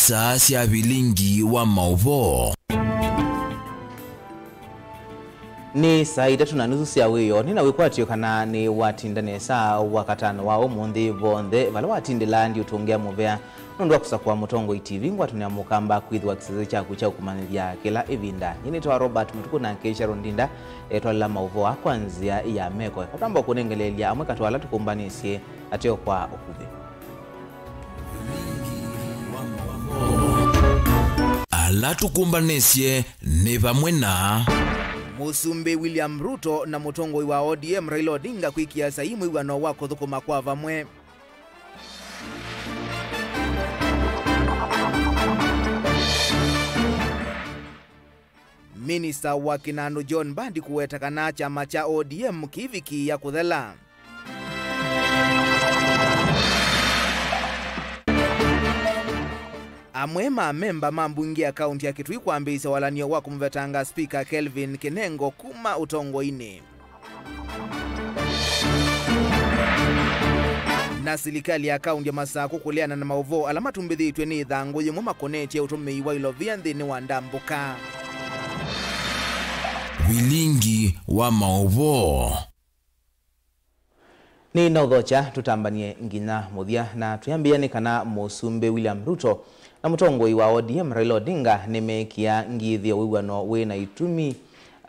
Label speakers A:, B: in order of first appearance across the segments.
A: Nisa cia vilingi wa mauvo.
B: Ni saa 3:30 cia wiyo ni na wikwatio kana ni watindane saa wakatano wao mundi bonde vala watindila ndi utongea muvea nondu akusakwa mutongo TV ngwatunia mukamba kwithwa kiseze chaku cha kumanithia kila evinda nyini twa Robert Mutuku na Keisha Rondinda twala mauvo kwanzia ya meko katamba kunengelelia amwe katwala tukumbanisye ateo kwa okuve
A: ala tukumbanisye ni vamwe na
B: Musumbe William Ruto na mutongo wa ODM Raila Odinga kwikia saimu iwano wako thukuma kwa vamwe. Minister wa Kinanu John Bandi kuwetakana chama cha ODM kiviki ya kuthela. Amwema memba mambungi akaunti ya Kitui kwambisa walanio wako mvetanga Speaker Kelvin Kinengo kuma utongo ini. Na serikali ya akaunti ya Masako kuleana na mauvo alama tumbithitwe ni thangu yimwe makoneti ya utumii wa ilovia nthini wa ndambuka.
A: vilingi wa mauvo.
B: Ni naudhocha tutambanie ngina muthia na tuyambiane kana Musumbe William Ruto na mutongo wa ODM Raila Odinga nimekia ngithia wiwano wina itumi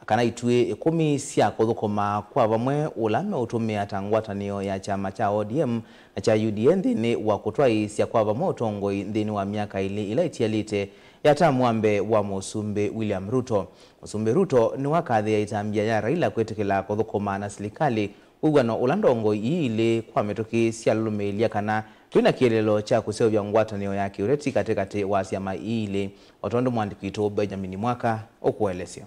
B: kana itue 10 cia kuthukuma kwa vamwe ulame utumia tangwatanio ya chama cha ODM na cha UDA nthini wa kutwai cia kwa vamwe utongo nthini wa miaka ili ila itialite ya tamwambe wa Musumbe William Ruto. Musumbe Ruto ni wakathia itambia ya Raila kwetekela kuthukuma na serikali wiwano ulandongo ile kwa metoki cia lumelia kana twina kielelo cha kusevya ngwatanio yake ureti katikati wa siama ile otondo mwandikito Benjamin Mwaka okuelesio.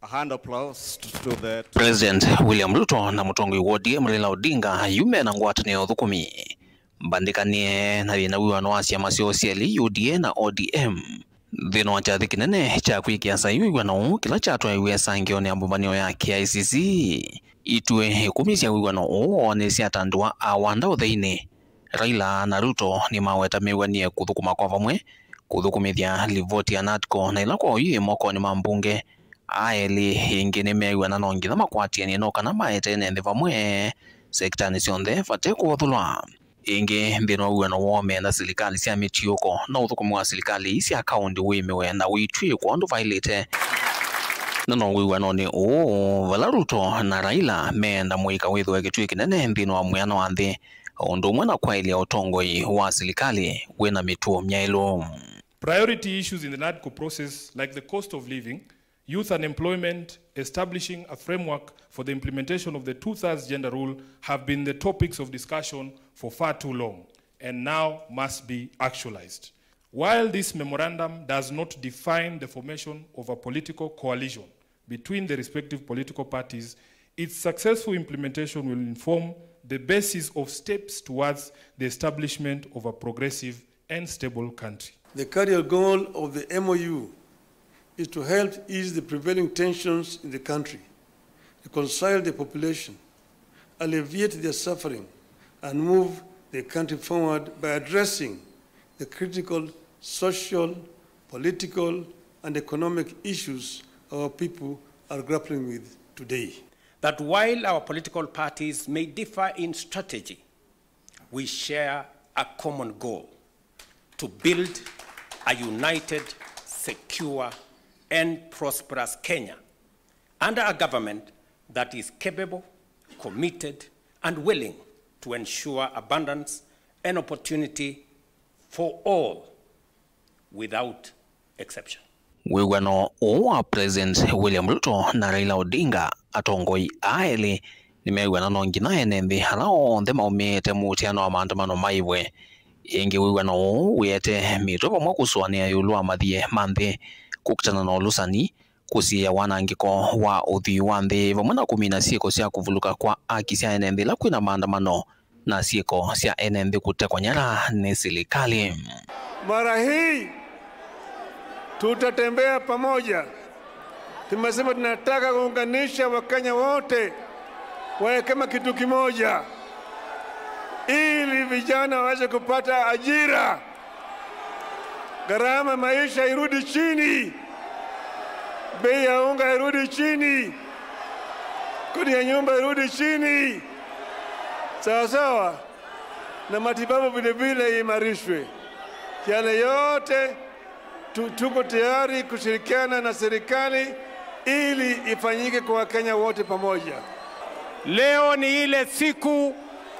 C: A hand applause to the
D: President William Ruto na mutongo wa ODM Raila Odinga yume na ngwatanio thukumi mbandikanie na wina wiwano wa siama cio cieli UDA na ODM thino cha thikinene cha kwikia sayu wiwano kila chatwa iwesa ngione ambumanio ya KICC itue 10 cia wiwano o ne cia tandwa awanda uthaini. Raila na Ruto ni maweta mewanie kuthukuma kwa vamwe kuthukumithia livoti ya NATCO na ila kwa uyu moko ni mambunge aeli ingine mewana no ngitha makwatie ni no kana maete ne vamwe sekta ni cionthe fate kuthulwa inge mbino wiwano wome na serikali cia mitioko na uthukumu wa serikali cia account wimewe na witwi kwa ndo violate no wiwano ni vala Ruto na Raila menda mwika withwe gitwi kinene mbino wa muyano wa nthi ondo mwana kwa ile utongoi wa serikali wena mituo myailo.
E: Priority issues in the NADCO process like the cost of living, youth unemployment, establishing a framework for the implementation of the 2/3 gender rule have been the topics of discussion for far too long and now must be actualized. While this memorandum does not define the formation of a political coalition between the respective political parties, its successful implementation will inform the basis of steps towards the establishment of a progressive and stable country.
F: The carrier goal of the MOU is to help ease the prevailing tensions in the country, reconcile the population, alleviate their suffering, and move the country forward by addressing the critical social, political, and economic issues our people are grappling with today.
G: That while our political parties may differ in strategy, we share a common goal to build a united, secure, and prosperous Kenya under a government that is capable, committed, and willing to ensure abundance and opportunity for all without exception.
D: Wiwano wa President William Ruto na Raila Odinga atongoi aeli nimewiwana no ngina enendi harao nthe maumite mutiano wa maandamano maiwe ingi wiwano wiete mito pamwe kuswania yulu amathie manthi kukutana na ulusani kusia wanangiko wa uthi wa nthi vamwe na kumina sieko cia kuvuluka kwa aki cia enendi la kwina maandamano na sieko cia enendi kutekwa nyara ni serikali.
F: Mara hii tutatembea pamoja. Tumesema tunataka kuunganisha Wakenya wote wawe kama kitu kimoja, ili vijana waweze kupata ajira gharama maisha irudi chini, bei ya unga irudi chini, kodi ya nyumba irudi chini, sawa sawa, na matibabu vile vile imarishwe. Yale yote tuko tayari kushirikiana na serikali ili ifanyike kwa Wakenya wote pamoja.
G: Leo ni ile siku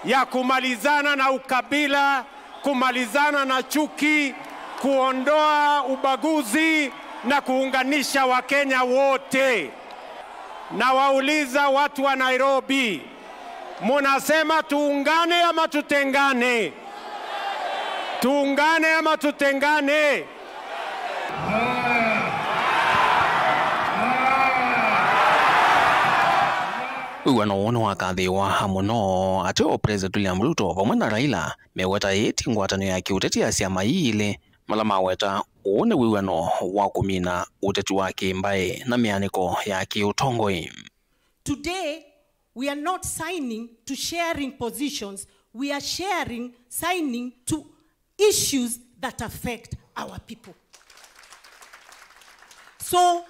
G: ya kumalizana na ukabila, kumalizana na chuki, kuondoa ubaguzi na kuunganisha Wakenya wote. Na wauliza watu wa Nairobi, munasema tuungane ama tutengane? Tuungane ama tutengane?
D: Wano wakathiwa muno ati o President William Ruto pamwe na Raila meweta yeti ngwatano ya kiuteti ya siama ile malama weta one wiwano wa kumina uteti wake mbaye na mianiko ya kiutongoi.
H: Today we are not signing to sharing positions, we are signing to issues that affect our people. So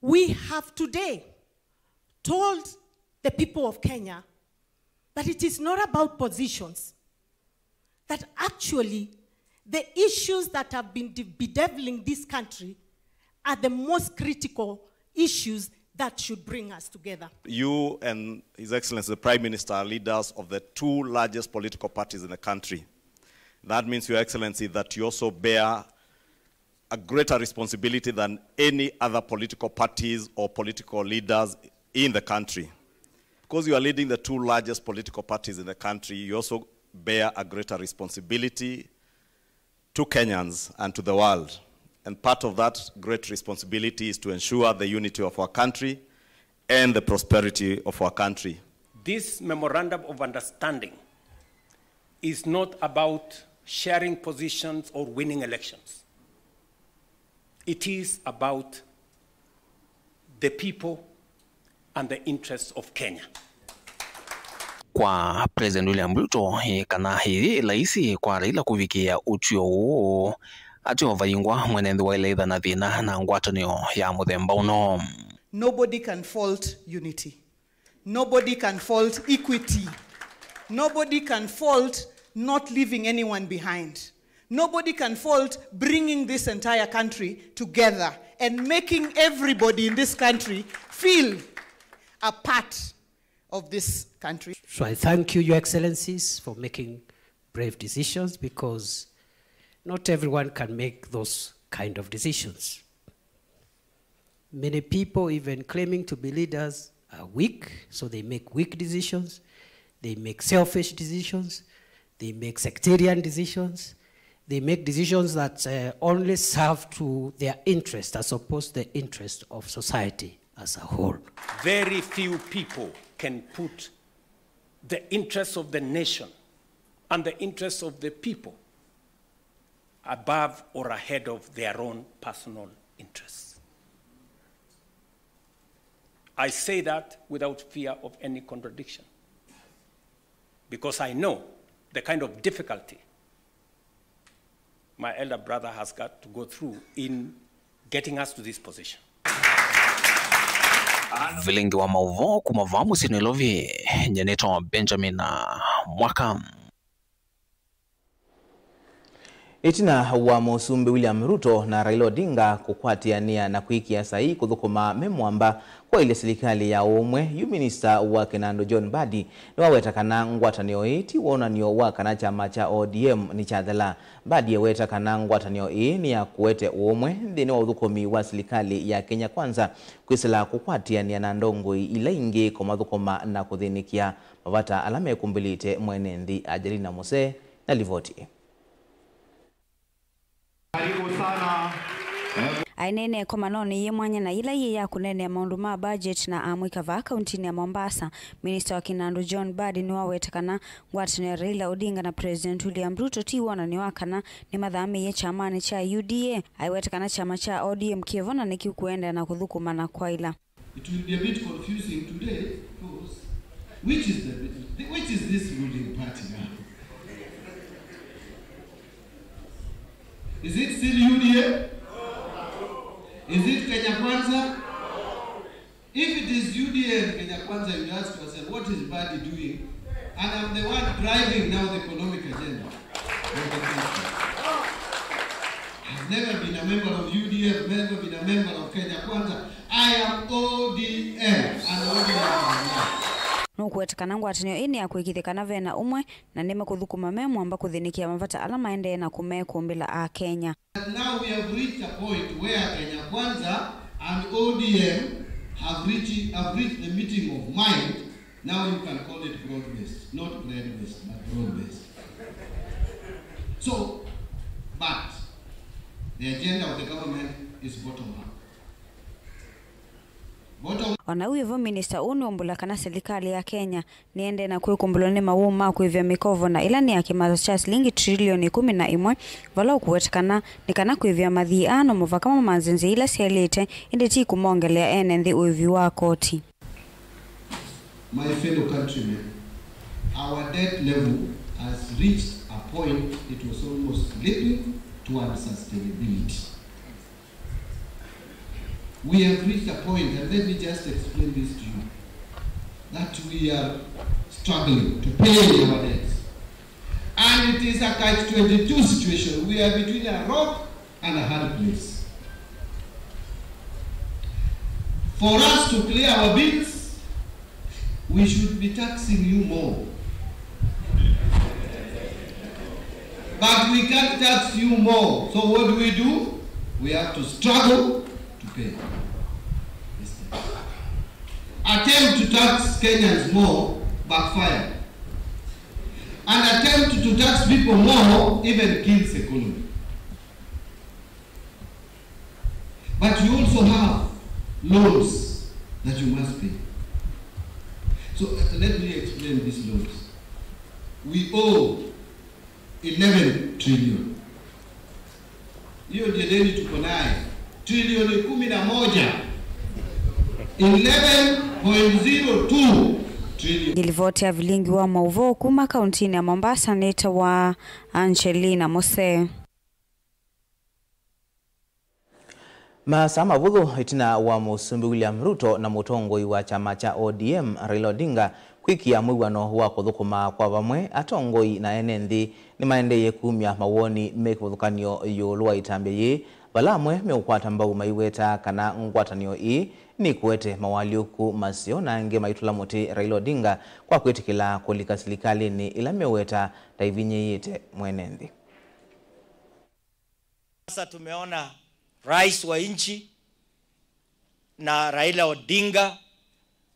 H: we have today told the people of Kenya that it is not about positions, that actually the issues that have been bedeviling this country are the most critical issues that should bring us together.
C: You and His Excellency the Prime Minister are leaders of the two largest political parties in the country. That means, Your Excellency, that you also bear a greater responsibility than any other political parties or political leaders in the country. Because you are leading the two largest political parties in the country, you also bear a greater responsibility to Kenyans and to the world. And part of that great responsibility is to ensure the unity of our country and the prosperity of our country.
G: This memorandum of understanding is not about sharing positions or winning elections. It is about the people and the interests of Kenya.
D: Kwa President William Ruto kana hii laisi kwa Raila kuvikia uchio huo atio vaingwa mwenendo wa ile na thina na ngwatanio ya muthemba uno.
I: Nobody can fault unity. Nobody can fault equity. Nobody can fault not leaving anyone behind. Nobody can fault bringing this entire country together and making everybody in this country feel a part of this country.
J: So I thank you, Your Excellencies, for making brave decisions, because not everyone can make those kind of decisions. Many people, even claiming to be leaders, are weak, so they make weak decisions. They make selfish decisions. They make sectarian decisions. They make decisions that only serve to their interest as opposed to the interest of society as a whole.
G: Very few people can put the interests of the nation and the interests of the people above or ahead of their own personal interests. I say that without fear of any contradiction, because I know the kind of difficulty my elder brother has got to go through in getting us to this position.
D: Vilingi wa mauvo kumavamu sinilovi nyeneto Benjamin Mwaka.
B: Itina wa Musumbe William Ruto na Raila Odinga kukwatiania na kuikia sahi kuthukuma memwamba kwa ile serikali ya umwe. Yu Minister wa Kinando John Mbadi ni wawetakana ngwatanio iti wonanio wa kana chama cha ODM ni chathala. Mbadi yewetakana ngwatanio ni ya kuwete umwe ndini wa uthukumi wa serikali ya Kenya Kwanza kwisila kukwatiania na ndongoi ila ingi kumathukuma na kuthinikia mavata alame kumbilite mwenendi Ajelina Mose na Livoti.
K: Ainene komanoni ye mwanya na ila ye ya kunene maundu ma budget na amwika va kaunti ya Mombasa. Minister wa Kinando John Mbadi ni wawetakana ngwatanio Raila Odinga na President William Ruto tiwana ni wakana ni madhami ye chamani cha UDA aiwetakana chama cha ODM kievona ni kiukuenda na kuthukuma na kwaila.
L: It will be a bit confusing today because which is this ruling party now? Is it still UDA? Is it Kenya Kwanza? If it is UDA and Kenya Kwanza, you ask yourself, what is Badi doing? And I'm the one driving now the economic agenda. I've never been a member of UDA, I've never been a member of Kenya Kwanza. I am ODM and ODM.
K: Nukuetekana ngwatanio ini ya kuikithikana vena umwe na nime kuthukuma memo amba kuthinikia mavata ala maende na kumekumbila a Kenya.
L: Now we have reached a point where Kenya Kwanza and ODM have reached the meeting of mind. Now you can call it broad-based, not bread-based, but broad-based. So, but the agenda of the government is bottom-up.
K: Ona uivo minister unu umbula kana serikali ya Kenya niende na kuikumbuloni mawuma kuivya mikovo na ilani ya kimazo cha shilingi trilioni 11 vala kuwetekana nikana kuivya mathiano muva kama manzinzi ila sialite inditi kumongelea enenthi uivi wa koti.
L: My fellow countrymen, our debt level has reached a point it was almost slipping to unsustainability. We have reached a point, and let me just explain this to you, that we are struggling to pay our debts. And it is a catch-22 situation. We are between a rock and a hard place. For us to clear our bills, we should be taxing you more. But we can't tax you more. So what do? We have to struggle to pay. Attempt to tax Kenyans more backfire. An attempt to tax people more even kills the economy. But you also have loans that you must pay. So let me explain these loans. We owe 11 trillion. Hiyo ndio deni tuko nayo. Trilioni 11. 11.02 trillion.
K: Gilivotia vilingi wa mauvo kuma kauntini ya Mombasa neta wa Angelina Mose.
B: Masama vudhu itina wa Musumbi William Ruto na mutongoi wa chama cha ODM Raila Odinga kwikia mwigwano wa kuthukuma kwa vamwe atongoi na enenthi ni maendeye kumya mawoni mekuthukanio yulwa itambia yi valamwe meukwata mbau maiweta kana ngwatanio ii ni kuete mawaliuku masio na nge maitula muti Raila Odinga kwa kwetikila kulika silikali ni ila meweta taivinye yite mwenenthi.
M: Sasa tumeona rais wa nchi na Raila Odinga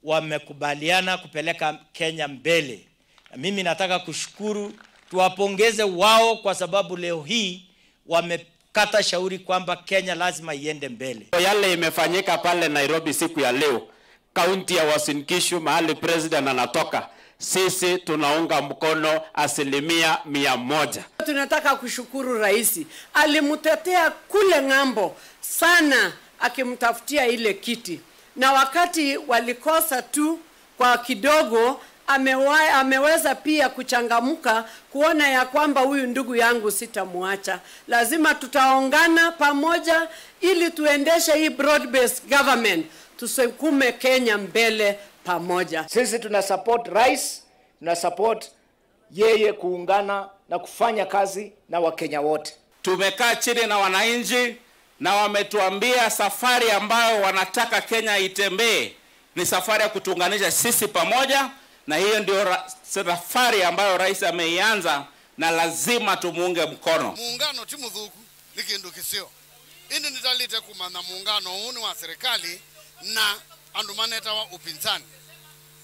M: wamekubaliana kupeleka Kenya mbele. Na mimi nataka kushukuru, tuwapongeze wao kwa sababu leo hii wamekata shauri kwamba Kenya lazima iende mbele.
N: Yale imefanyika pale Nairobi siku ya leo, kaunti ya Uasin Gishu mahali president anatoka, sisi tunaunga mkono 100%.
O: Tunataka kushukuru rais, alimtetea kule ngambo sana akimtafutia ile kiti. Na wakati walikosa tu kwa kidogo, ameweza pia kuchangamuka kuona ya kwamba huyu ndugu yangu sitamuacha. Lazima tutaongana pamoja ili tuendeshe hii broad-based government, tusukume Kenya mbele pamoja.
P: Sisi tuna support rais, tuna support yeye kuungana na kufanya kazi na Wakenya wote.
N: Tumekaa chini na wananchi na wametuambia safari ambayo wanataka Kenya itembee ni safari ya kutuunganisha sisi pamoja, na hiyo ndio safari ambayo rais ameianza na lazima tumuunge mkono.
Q: Muungano timu dhuku ni kindu kisio. Ini nitalite kumana muungano huu ni wa serikali na andumaneta wa upinzani.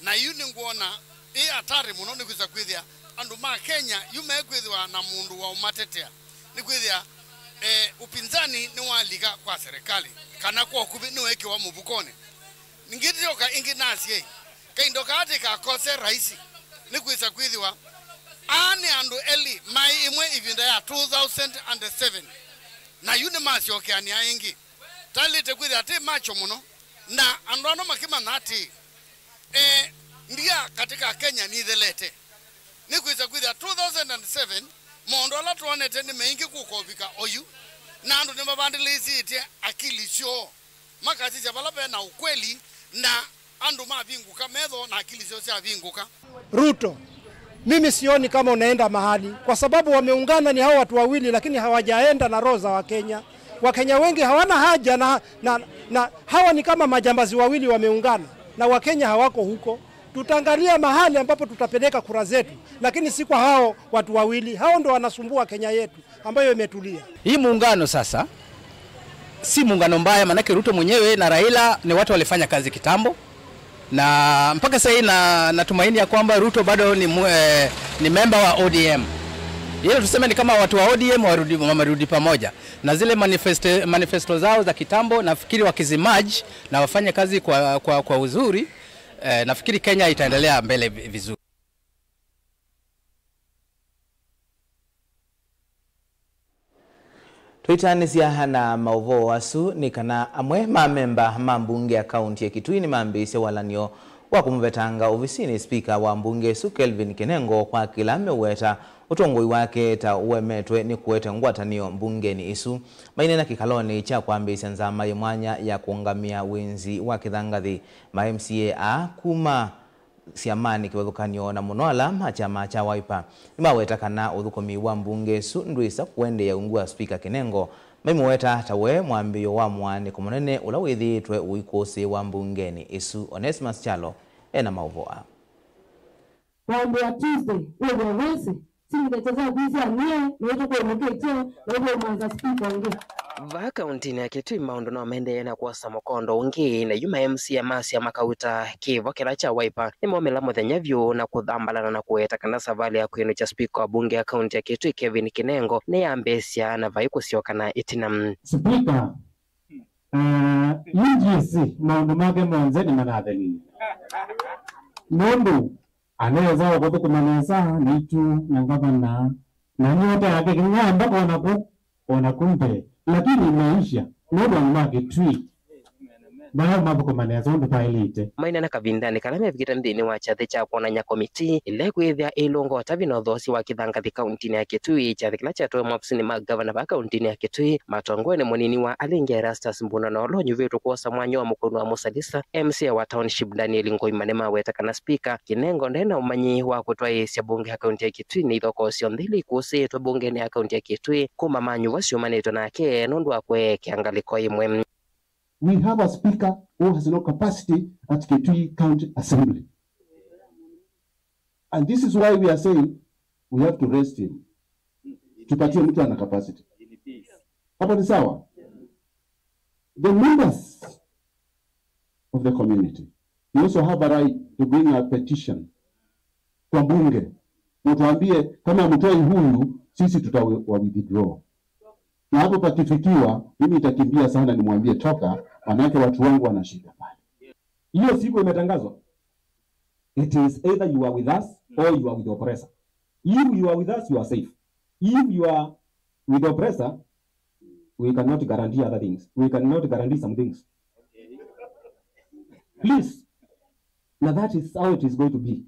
Q: Na yuni nguona hii hatari muno ni kuza kwithia anduma Kenya yume kwithwa na mundu wa umatetea. Ni kwithia upinzani ni waliga kwa serikali kana kwa kubi ni weki wa mubukone. Ngitio ka inginasi kaindo kati ka kose raisi ni kuisa kwithwa ani andu eli mai imwe ivinda ya 2007 na yuni masi okeani ya ingi talite kwithwa ati macho muno na andu ano makima nati ndia katika Kenya ni thelete ni kuisa kwithwa 2007 mondo ala tuonete ni meingi kukovika oyu na andu nimabandilisitie akili cio makazi cia bala na ukweli na andu mavinguka metho na akili cio cia vinguka.
R: Ruto, mimi sioni kama unaenda mahali kwa sababu wameungana ni hao watu wawili, lakini hawajaenda na roho za Wakenya. Wakenya wengi hawana haja na hawa ni kama majambazi wawili wameungana na Wakenya hawako huko. Tutaangalia mahali ambapo tutapeleka kura zetu, lakini si kwa hao watu wawili. Hao ndo wanasumbua Kenya yetu ambayo imetulia.
S: Hii muungano sasa si muungano mbaya, manake Ruto mwenyewe na Raila ni watu walifanya kazi kitambo, na mpaka sasa na natumaini ya kwamba Ruto bado ni member wa ODM. Yeye tuseme ni kama watu wa ODM wamerudi pamoja, na zile manifesto zao za kitambo nafikiri wakizimerge na wafanye kazi kwa uzuri, nafikiri Kenya itaendelea mbele vizuri.
B: Twitanisia na mauvo wasu ni kana amwe mamemba mambunge ya kaunti ya Kitui ni maambise walanio wa kumvetanga ofisini spika wa mbunge Su Kelvin Kinengo kwa kila meweta utongoi wake ta uemetwe ni kuweta ngwatanio mbungeni isu mainena kikaloni cha kuambisa nzama mwanya ya kuungamia wenzi wa kithangathi ma MCA kuma siamani kiwathukanio na muno alama chama cha Wiper nimaweta kana uthukomi wa mbunge Su ndwisa kuende ya ungua spika Kinengo maimweta tawe mwambio wa mwani kumunene ula withitwe uikosi wa mbungeni isu. Onesimus Chalo ena mauvoa
T: Wambo ya Tuesday wewe wese singitacheza kuisa nie niwetu kwa mketio wewe mwanza spika nge
U: va kauntini ya Kitui maundu no mende na kuasa mukondo ungi na yuma MC amasi ya makauta kivo kila cha Wiper ni momela muthenya vyu na kuthambalana na kueta kana savali ya kwenu cha spika wa bunge ya kaunti ya Kitui Kevin Kinengo ni ambesia na vai kusioka na itinam
V: spika UGC maundu make mwanze ni manatheni mundu anaweza kutukumanesa nitu na gavana na nyota yake kinyamba ona kumbe lakini maisha mundu anamake tweet na mabuko maneza undu pailite
U: maina na kavindani kana mevikita ndini wa chathe cha kuonanya komiti ile kwithia ilongo watavino thosi wa kithangathi kauntini ya Kitui chathe kila chatwe mwafisini ma gavana ba kauntini ya Kitui matongone munini wa Alingi Erastus Mbuna na olonyu vitu kuosa mwanyo wa mukono wa Musalisa MC wa township Daniel Ngoimane maweta kana spika Kinengo ndena umanyi wa kutwa cia bunge ya kaunti ya Kitui ni thoko cio nthili kusetwa bungeni ya kaunti ya Kitui kuma manyu wacio maneto nake nondu akwe kiangaliko imwe.
V: We have a speaker who has no capacity at Kitui County Assembly. And this is why we are saying we have to raise him. Tupatie mtu ana capacity. Hapo ni sawa? The members of the community, you also have a right to bring a petition kwa bunge. Mtuambie kama mtoi huyu sisi withdraw. Na hapo pakifikiwa mimi itakimbia sana nimwambie toka manake watu wangu wanashika pale. Hiyo siku imetangazwa. It is either you are with us or you are with the oppressor. If you are with us, you are safe. If you are with the oppressor, we cannot guarantee other things. We cannot guarantee some things. Please. Now that is how it is going to be.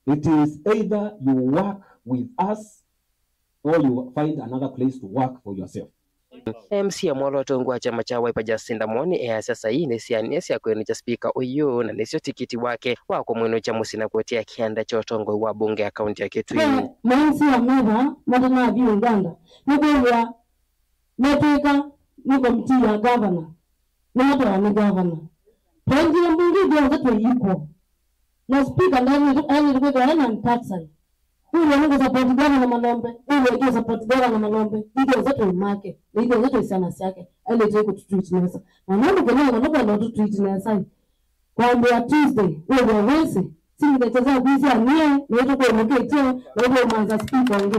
V: It is either you work with us or you find another place to work for yourself.
U: MC ya mwalo tungwa chama cha Wiper Jacinda Mwoni sasa hii ni sianesi ya kwenu cha spika uyu na nisio tikiti wake wako mwenu cha musina kuetia kianda cha otongo wa bunge ya kaunti ya Kitui.
T: MC ya mweva madana abiyo Uganda nikuwa meteka niko mti ya governor na hata wa governor prendi ya mbungi dia zato yiko na spika ndani alikuwa ana mtatsa huyu anaanza support gani na Malombe huyu anaanza support gani na Malombe ndio zote umake ndio zote sana yake ile je ku tweet nesa na mambo kama ndo tweet nesa kwa mbe ya Tuesday wewe wese singitacheza bizi anie niwetu kwa mketio wewe mwanza speaker nge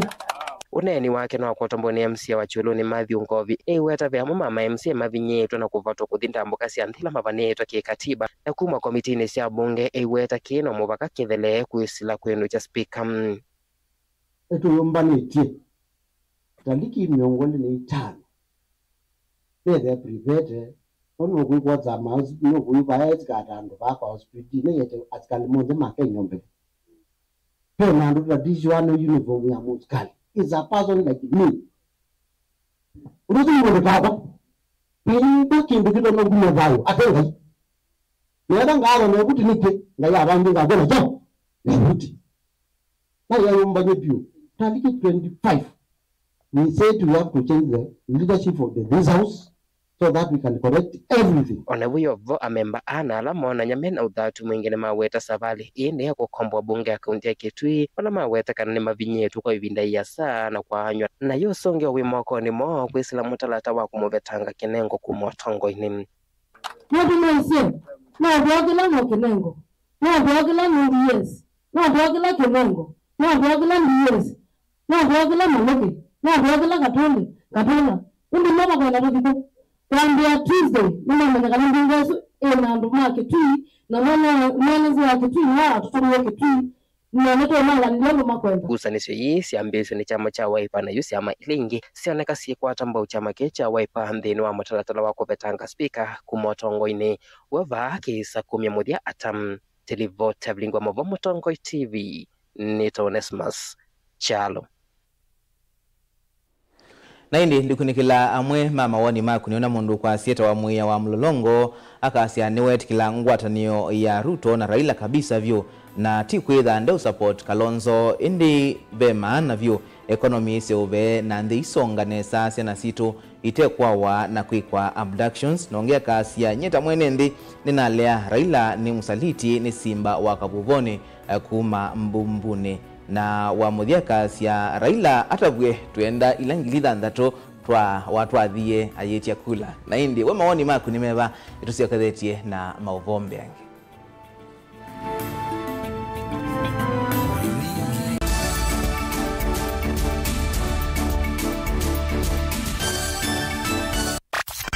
U: uneni wake no akotomboni MC wa Chuluni Matthew Ngovi weta vya mama MC mavinyeto na kuvato kuthinda mboka cia nthila mavaneto kikatiba na kuma komitini cia bunge weta kino mubaka kithele kuisila kwenu cha speaker
V: etuyombanetie taliki miongoni ni 5 bede private ono kuikwa za mouse no kuipa etikatando baka hospital ne yete atikali monze make nyombe pena ndo traditional uniform ya muskali is a person like me Urutu mo kaga. Pinto kimbikito no gumevayo. Atenga. Nenda ngaro no kuti nike ngaya abantu ngagona jo. Nikuti. Na yayumba nyepio. Tariki 25. We said we have to change the leadership of this house so that we can correct everything.
U: Onebuyo vo amemba ana alama na nyamena udhatu mwingine maweta savali ine ya kukombwa bunge ya kaunti ya Kitui wana maweta kanane mavinyetu kwa ivinda ya saa na kwa hanywa na yo songe wimoko ni moo kwisila mutalata wa kumovetanga kinengo kumotongo ini
T: Mwadi mwese, mwadi wagila mwa kinengo, mwadi wagila mwadi yes, mwadi wagila kinengo, mwadi wagila yes, mwadi wagila maloke, mwadi wagila katole, undi mama kwa natokipo. Kuambia Tuesday, mama mwenye mbingesu, na nduma Kitui, na mwana wa Kitui, na tutuwa Kitui, na neto manga nilongo makwenda.
U: Gusanisyo hii siambezi ni chama cha Wiper na yusi ama ilingi, sioneka siye kwa tamba chama kecha Wiper mdeni wa matalatala wako vetanga speaker kumotongo ini, weva kisa kumia atam, televo tabling wa mavo motongo TV, Nito Onesmus, Chalo.
B: Na hindi ndikunikila amwe mama wani makuniona mundu kwa sieta wa muya wa mlolongo akasia niwet kila ngwatanio ya Ruto na Raila kabisa vyo na tikwitha ndeu support Kalonzo indi vema na vyo economy seuve na ndi isonga nesa sena situ itekwawa na kuikwa abductions nongea kasia nyeta mwene ndi ninalea Raila ni msaliti ni simba wa Kabuvoni kuma mbumbune na wamuthia kasia Raila atavwe tuenda ilangilitha ndato twa watu athie ayetia kula na indi we mawoni maku nimeva itusia kathetie na mauvombe yangi.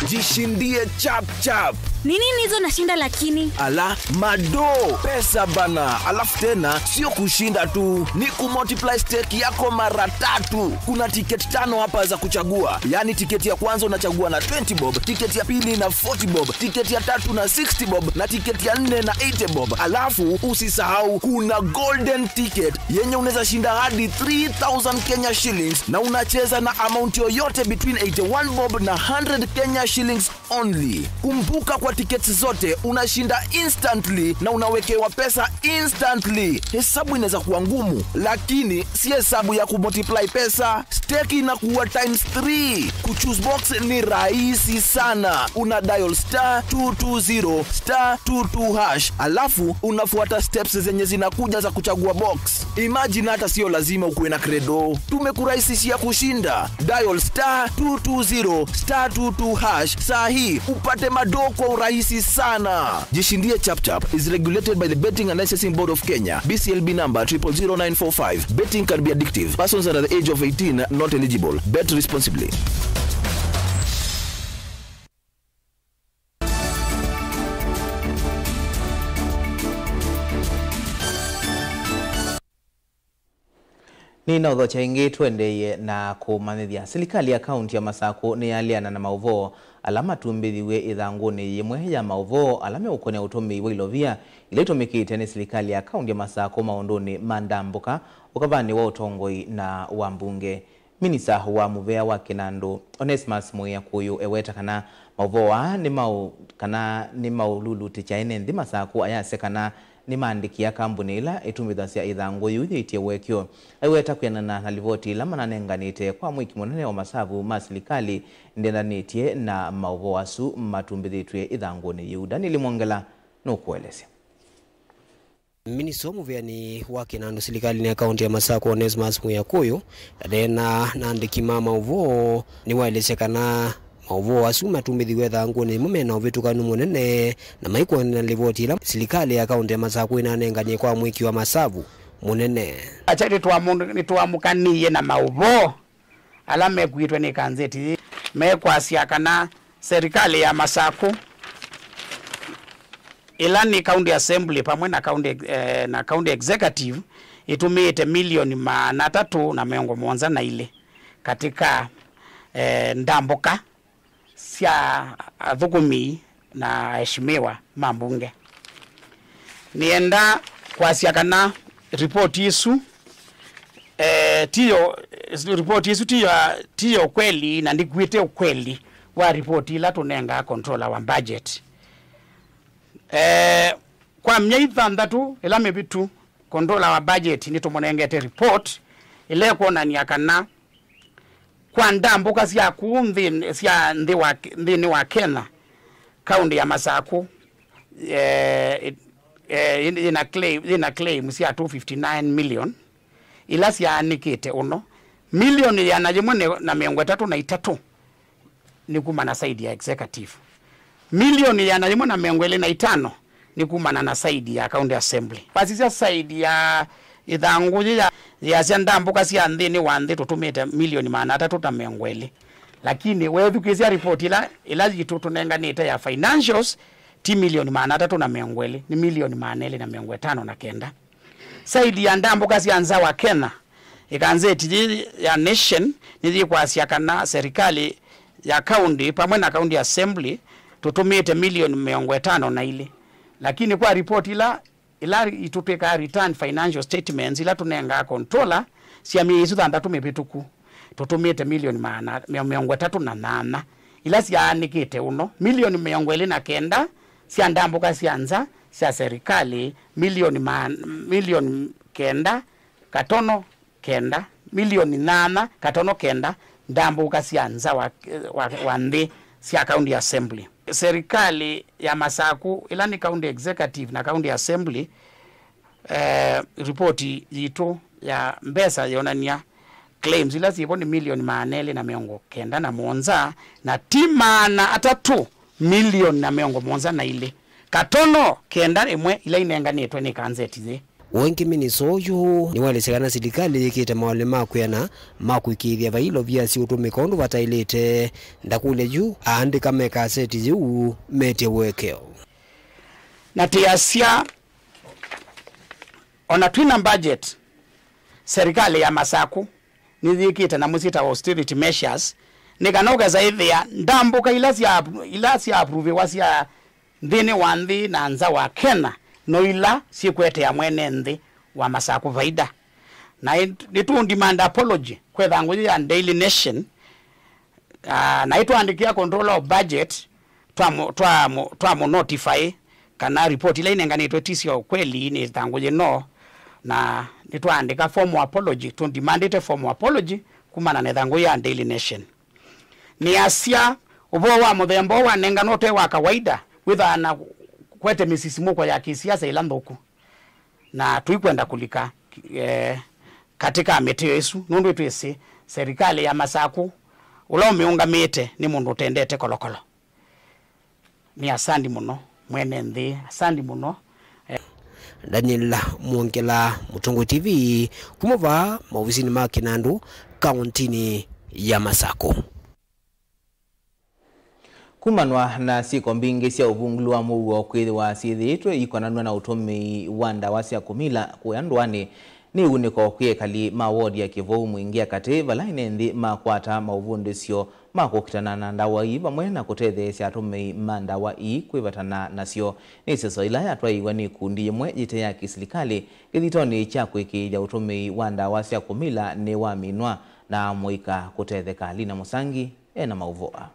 A: Jishindie chap chap.
E: Nini nizo nashinda lakini?
A: Ala, mado, pesa bana. Alafu tena, sio kushinda tu. Ni kumultiply stake yako mara 3. Kuna tiketi 5 hapa za kuchagua. Yani tiketi ya kwanza unachagua na 20 bob, tiketi ya pili na 40 bob, tiketi ya 3 na 60 bob, na tiketi ya 4 na 80 bob. Alafu, usisahau, kuna golden ticket. Yenye unaweza shinda hadi 3,000 Kenya shillings. Na unacheza na amount yoyote between 81 bob na 100 Kenya shillings only. Kumbuka kwa tickets zote unashinda instantly na unawekewa pesa instantly. Hesabu inaweza kuwa ngumu, lakini si hesabu ya kumultiply pesa. Stake inakuwa times 3. Kuchoose box ni rahisi sana. Una dial *220 *22 hash. Alafu unafuata steps zenye zinakuja za kuchagua box. Imagine hata sio lazima ukuwe na credo. Tumekurahisishia kushinda. Dial *220 *22 hash. Sahi upate madoo kwa urahisi sana. Jishindie chap chap is regulated by the Betting and Licensing Board of Kenya. BCLB number 000945. Betting can be addictive. Persons under the age of 18 not eligible. Bet responsibly.
B: Nina udhocha ingi tuendeye na kumanithia. Serikali ya kaunti ya Masako ni aliana na mauvo alama tumbithiwe ithanguni yimwe ya mauvo alame ukone utumi wa ilovia ilitumikite ni serikali ya kaunti ya Masako maunduni mandambuka ukavani wa utongoi na wa mbunge. Minista wa muvea wa Kinandu Onesmus Muya kuyu eweta kana mauvoa ni maululu tichaine ndi Masako ayase kana ni maandiki ya kambuni ila itumithasya ithangu yuthitie wekyo aiweta kwenana na livoti ila mananenganite kwa mwiki munene wa masavu ma serikali ndenanitie na mauvo asu matumbithitwe ithanguni yu. Daniel Mwongela nukuelezea.
W: Minister Muveani wa Kinandu serikali ni akaunti ya Masako Onesmus Muya kuyu na andiki mama uvo ni waelezekana mauvo asuma tumbithiwe thangu ni mumena uvitukanu munene na maiko na livoti ila serikali ya kaunti ya Masako inanenganie kwa mwiki wa masavu munene.
X: Achari tuamukanie na mauvo alame kuitwe ni kanzeti mekwasia kana serikali ya Masako ilani county assembly pamwe na county executive itumite milioni 300 na ile katika ndamboka sia thukumi na heshimiwa mambunge. Nienda kwa siakana report isu tiyo report yesu tiyo ukweli na ndigwite ukweli wa report ila tunenga controller wa budget kwa mnyeitha ndatu ila mebitu controller wa budget ni tumonengete report ile kuona ni akana kwa ndambuka sia kuumthi sia ndi wa Kenya kaunti ya Masaku ina claim sia 259 million ila sia nikite uno milioni ya najimwe na 303 ni kumana saidi ya executive milioni ya najimwe na 205 ni kumana na saidi ya county assembly pasisia saidi ya ithanguji ya sia mbuka sia ndini wanthi tutumite milioni 300 lakini wewe ukizia report ila jitu tunenganite ya financials ti milioni 300 ni milioni 459 na kenda saidi ya ndambuka sia nza wa Kenya ikanzeti ya nation niji kwa siakana serikali ya county pamoja na county assembly tutumite milioni 500 na ile lakini kwa report ila itupeka return financial statements ila tunenga controller sia miezi tumepituku tutumite milioni 308 ila sia nikite uno milioni 209 sia ndambuka sia nza sia serikali milioni kenda katono kenda milioni 8 katono kenda ndambuka sia nza wa ndi sia county assembly serikali ya Masaku ila ni county executive na county assembly report yitu ya mbesa yonania claims ila zipo ni milioni 409 na monza na timana atatu milioni na 100 na ile katono kenda imwe ila inenganitwe ni kanzeti
W: wengi minisoyo ni walesekana serikali yikite mawale makwena makwikithia vailo vya si utumika undu batailite ndakule juu aandika meka seti juu mete wekeo
X: na tiasia ona twina budget serikali ya Masaku nithikite na musita austerity measures nikanoga zaidi ya ndambuka ila si approve wasia ndini wanthi na nza wa Kenya no ila si kwete ya mwene nthi wa Masaku vaida na nitu demand apology kwa thanguji ya Daily Nation na itu andikia controller of budget twa notify kana report ile inenganitwe tisio kweli ni thanguji no na nitu andika form of apology to demanded form of apology kumana na thanguji ya Daily Nation ni asia ubo wa muthembo wa nenganote wa kawaida witha na kwete misisimuko ya kisiasa ila ndoku na tuikwenda kulika katika meteo yesu nundu twese serikali ya Masaku ula umeungamite ni mundu tendete kolokolo ni asandi muno mwene nthi asandi muno
W: Daniel Mwongela Mutongo TV kumova maofisini ma Kinandu kauntini ya Masaku
B: kumanwa na siko mbingi cia uvungulu wa muwo kwithiwa ciithitwe ikonanwa na utumi wa ndawa cia kumila kuyandwani ni uniko kwikali mawodi ya Kivou mwingia kati valaine nthi makwata mauvundisyo makukitana na ndawa ii vamwe na kutetheesya atumi ma ndawa ii kwivatana nasyo ni seso ila yatwaiwa ni kundi imwe jite ya kisilikali githitoni cha kwikithya utumi wa ndawa cia kumila ni waminwa na muika kutetheka Lina Musangi ena mauvoa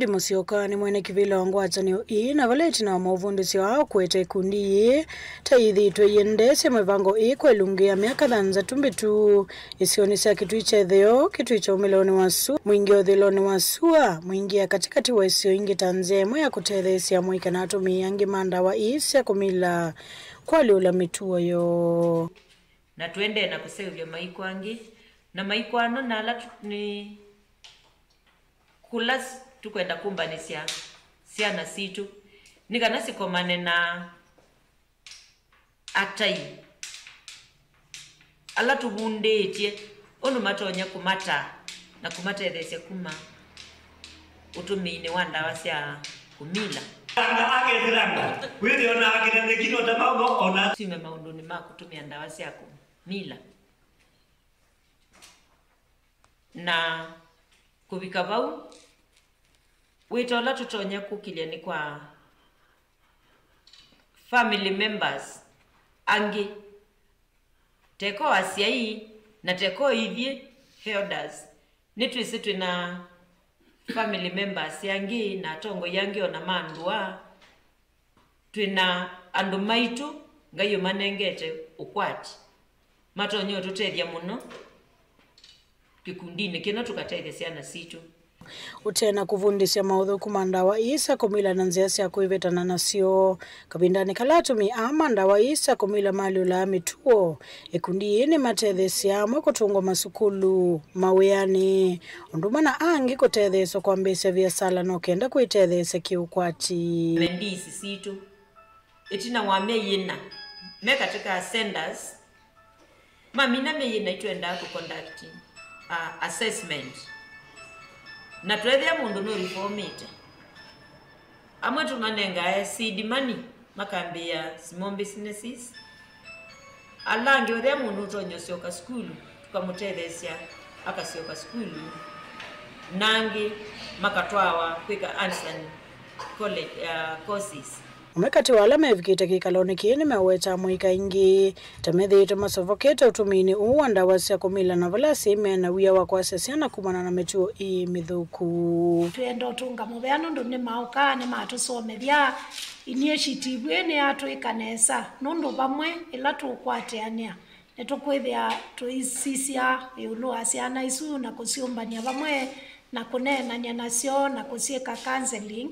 C: Musioka ni mwene kivila wa ngwatanio ii na valeti na mauvundisyo hao kwete kundi ii taithitwe yendese mwevango ii kwa ilungia miaka dhanza tumbitu isionisa kitu ichetheo kitu icha umiloni wasu mwingi othiloni wasua mwingia katikati wa isio ingi tanzemwe ya kutethesia mwika na atumi yangi mandawa ii sia kumila kwa liula mituwa yo
F: na tuende na kusevya maikwangi na maikwano na ala ni kulas tukwenda kumbanisya siana situ nikana sikomane na atai ala tubundetie onu matonya kumata na kumatethesya kuma utumini wa ndawa cia kumila
H: agethiranga withi ona agirane kino tamauno ona
F: sime maundu ni makutumia ndawa cia kumila na kubika vau witola tutonya kukilia ni kwa family members angi teko asiai na teko ithie elders nitwisi twina family members yangi na tongo yangi ona mandua twina andu maitu ngayo manengete ukwati matonyo tutethia muno kikundini kino tukatethia ciana citu
C: utena kuvundisya maudhu kumandawa isa kumila na nzia cia kuivetana nacio kabindani kalatumi ama ndawa isa kumila mali ula mituo ikundi ini matethesya amwe kutungwa masukulu mawiani undumana angi kutetheswa kwa mbesya biasala no kenda kuitethesya kiukwati
F: mendisi situ itina wame yina me katika senders mamina me yina itwenda ku conduct assessment na twethia mundu no reformite amwe tunanenga seed money makambia small businesses alangi wethia mundu tonyosioka skulu tukamutethesya akasioka skulu nangi makatwawa kwika Anson college courses
C: umekati wala mevikite kikaloni kini meweta mwika ingi tamethite masovokete utumini uwanda wasya kumila na valasi mena wia wakwasesiana kumana na metuo mithuku
D: twendo tunga mubeano ndu ni mauka ni matusomethia initiative ene atwikanesa nundu bamwe ila tukwateania netukwithia tuisisia iulu asiana isu na kusiumbania bamwe na kunenania nacio na kusieka counseling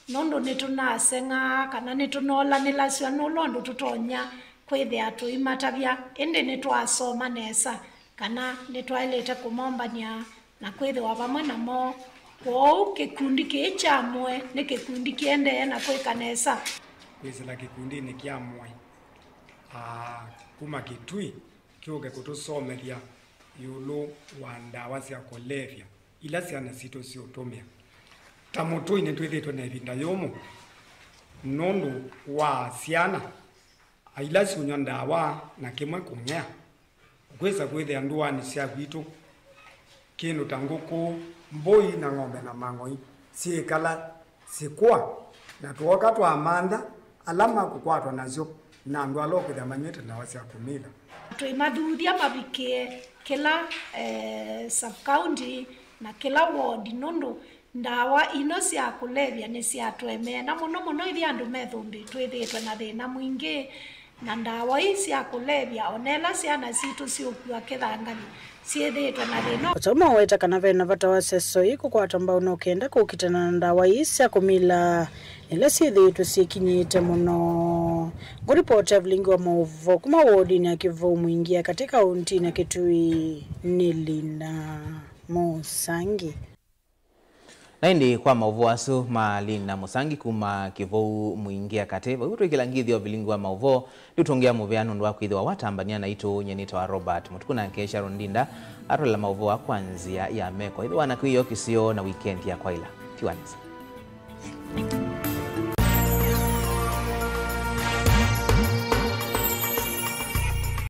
D: nondo nitunasenga kana nitunola nilaswa nolondo tutonya kwithia tuimatavya ende nitwasoma nesa kana nitwailete kumombania na kwithia vamwe namo kwou kikundi kichamwe ni kikundi kiende na kwikanesa
G: kwisila kikundi ni kiamwe kuma kitui kiuge kutusomethia yulu wa ndawa cia kulevya ila ciana citu ciutumia tamutu ine twithitwe na ivinda yomu nondu wa ciana aila ciunywa ndawa na kimwe kung'ea kwisa kwithia nduani cia gwitu kindu ta nguku mbui na ng'ombe na mang'oi ciikala cikwa na tuoka twamantha alama kukwatwa nacio na andu alokwithia manywite ndawa cia kumila
D: twimathuthia mavikie kila sub county na kila ward nondu ndawa ino cia kulevya ni cia twemena muno muno ithi andu methumbi twithitwe na thina mwingi na ndawa ii cia kulevya onela ciana citu ciukua kithangani ciithitwe na thina
C: utoma weta kana vena vata wa seso iko kwata mbao no kenda kukitana na ndawa ii cia kumila ila ciithitwe cikinyite muno nguripota vlingi wa mauvo kuma wodini ya Kivu mwingia katika untini ya Kitui ni Linda Musangi
B: naindi kwa mauvu asu Linda Musangi kuma Kivu mwingia kateva utu ikilangithio vilingi wa mauvo liutongia muveano ndu wakwithiwa watambania na itu nyenita wa Robert mutukuna kesha rondinda arola mauvo wa kwanzia ya meko ithi wanakwiyo kisio na weekend ya kwaila tiwanisa